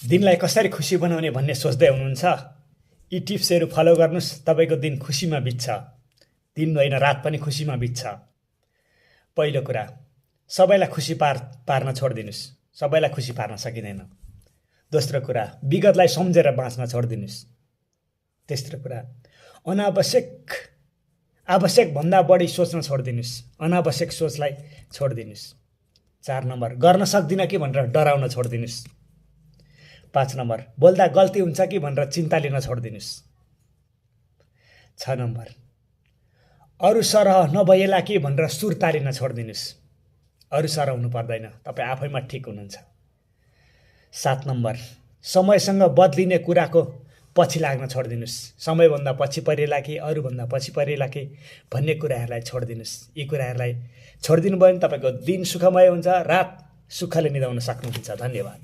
दिनलाई कसरी खुसी बनाउने भन्ने सोच्दै हुनुहुन्छ? यी टिप्सहरू फलो गर्नुस्, तपाईँको दिन खुसीमा बित्छ। दिन होइन रात पनि खुसीमा बित्छ। पहिलो कुरा, सबैलाई खुसी पार्न छोडिदिनुस्। सबैलाई खुसी पार्न सकिँदैन। दोस्रो कुरा, विगतलाई सम्झेर बाँच्न छोडिदिनुस्। तेस्रो कुरा, आवश्यक भन्दा बढी सोच्न छोडिदिनुस्। अनावश्यक सोचलाई छोडिदिनुस्। 4 नम्बर, गर्न सक्दिनँ कि भनेर डराउन छोडिदिनुस्। 5 नम्बर, बोल्दा गल्ती हुन्छ कि भनेर चिन्ता लिन छोडिदिनुस्। 6 नम्बर, अरू सरह नभएला कि भनेर सुर तारिन छोडिदिनुस्। अरू सरह हुनु पर्दैन, तपाईँ आफैमा ठिक हुनुहुन्छ। 7 नम्बर, समयसँग बदलिने कुराको पछि लाग्न छोडिदिनुस्। समयभन्दा पछि परिएला कि अरूभन्दा पछि परिएला कि भन्ने कुराहरूलाई छोडिदिनुस्। यी कुराहरूलाई छोडिदिनु भयो भने तपाईँको दिन सुखमय हुन्छ, रात सुखले निदाउन सक्नुहुन्छ। धन्यवाद।